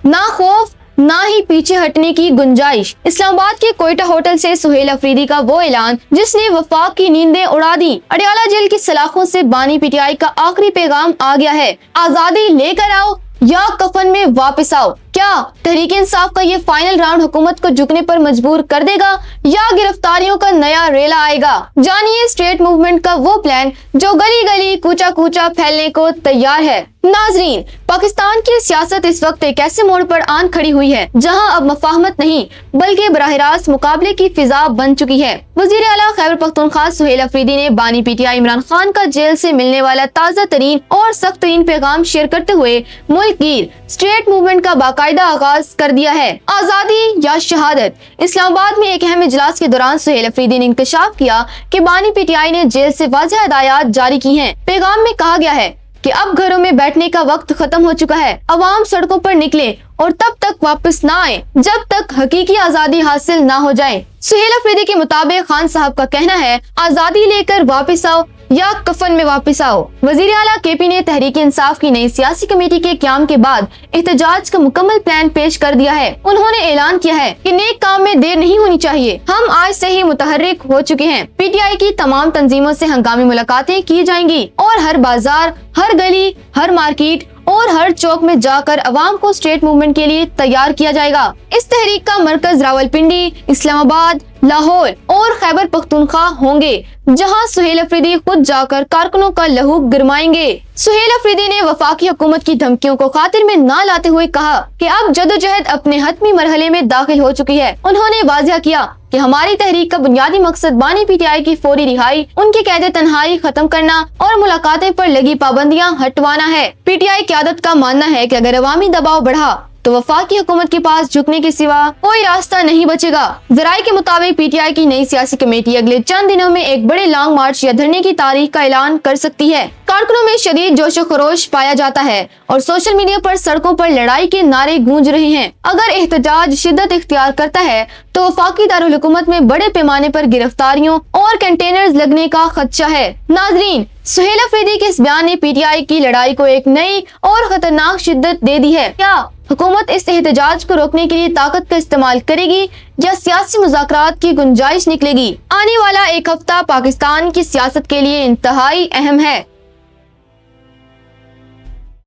ना खौफ ना ही पीछे हटने की गुंजाइश। इस्लामाबाद के कोयटा होटल से सुहेल अफरीदी का वो ऐलान जिसने वफाक की नींदें उड़ा दी। अडयाला जेल की सलाखों से बानी पीटीआई का आखिरी पैगाम आ गया है, आजादी लेकर आओ या कफन में वापस आओ। क्या तहरीक इंसाफ का ये फाइनल राउंड हुकूमत को झुकने पर मजबूर कर देगा या गिरफ्तारियों का नया रेला आएगा? जानिए स्ट्रेट मूवमेंट का वो प्लान जो गली गली कूचा कूचा फैलने को तैयार है। नाजरीन, पाकिस्तान की सियासत इस वक्त एक ऐसे मोड़ पर आन खड़ी हुई है जहां अब मफाहमत नहीं बल्कि बराह रास्त मुकाबले की फिजा बन चुकी है। वजीर आला खैबर पख्तूनख्वा सुहेल अफरीदी ने बानी पीटीआई इमरान खान का जेल से मिलने वाला ताज़ा तरीन और सख्त तरीन पैगाम शेयर करते हुए मुल्क गिर स्ट्रेट मूवमेंट का बाकायदा आगाज कर दिया है। आजादी या शहादत। इस्लामाबाद में एक अहम इजलास के दौरान सुहेल अफरीदी ने इंकशाफ किया कि बानी पीटीआई ने जेल से वाज़ेह हिदायत जारी की हैं। पैगाम में कहा गया है कि अब घरों में बैठने का वक्त खत्म हो चुका है, अवाम सड़कों पर निकले और तब तक वापस ना आए जब तक हकीकी आजादी हासिल ना हो जाए। सुहेल अफरीदी के मुताबिक खान साहब का कहना है, आजादी लेकर वापस आओ या कफन में वापस आओ। वजीर आला केपी ने तहरीक इंसाफ की नई सियासी कमेटी के क़याम के बाद एहतजाज का मुकम्मल प्लान पेश कर दिया है। उन्होंने ऐलान किया है कि नेक काम में देर नहीं होनी चाहिए, हम आज से ही मुतहर्रिक हो चुके हैं। पीटीआई की तमाम तंजीमों से हंगामी मुलाकातें की जाएंगी और हर बाजार, हर गली, हर मार्केट और हर चौक में जाकर अवाम को स्ट्रेट मूवमेंट के लिए तैयार किया जाएगा। इस तहरीक का मरकज रावलपिंडी, इस्लामाबाद, लाहौर और खैबर पख्तूनख्वा होंगे, जहां सुहेल अफरीदी खुद जाकर कारकुनों का लहू गरमाएंगे। सुहेल अफरीदी ने वफाकी हुकूमत की धमकियों को खातिर में न लाते हुए कहा कि अब जदोजहद अपने हतमी मरहले में दाखिल हो चुकी है। उन्होंने वाज़ेह किया कि हमारी तहरीक का बुनियादी मकसद बानी पीटीआई की फौरी रिहाई, उनकी कैद तन्हाई खत्म करना और मुलाकातें पर लगी पाबंदियां हटवाना है। पीटीआई क़यादत का मानना है कि अगर अवामी दबाव बढ़ा तो वफाकी हुकूमत के पास झुकने के सिवा कोई रास्ता नहीं बचेगा। जराये के मुताबिक पीटीआई की नई सियासी कमेटी अगले चंद दिनों में एक बड़े लॉन्ग मार्च या धरने की तारीख का ऐलान कर सकती है। कारकुनों में शदीद जोशो खरोश पाया जाता है और सोशल मीडिया पर सड़कों पर लड़ाई के नारे गूंज रहे हैं। अगर एहतजाज शिद्दत इख्तियार करता है तो वफाकी दारुल हुकूमत में बड़े पैमाने पर गिरफ्तारियों और कंटेनर्स लगने का खदशा है। नाजरीन, सुहेल अफरीदी के इस बयान ने पीटीआई की लड़ाई को एक नई और खतरनाक शिद्दत दे दी है। क्या हुकूमत इस एहतजाज को रोकने के लिए ताकत का इस्तेमाल करेगी या सियासी मुज़ाकरात की गुंजाइश निकलेगी? आने वाला एक हफ्ता पाकिस्तान की सियासत के लिए इंतहाई अहम है।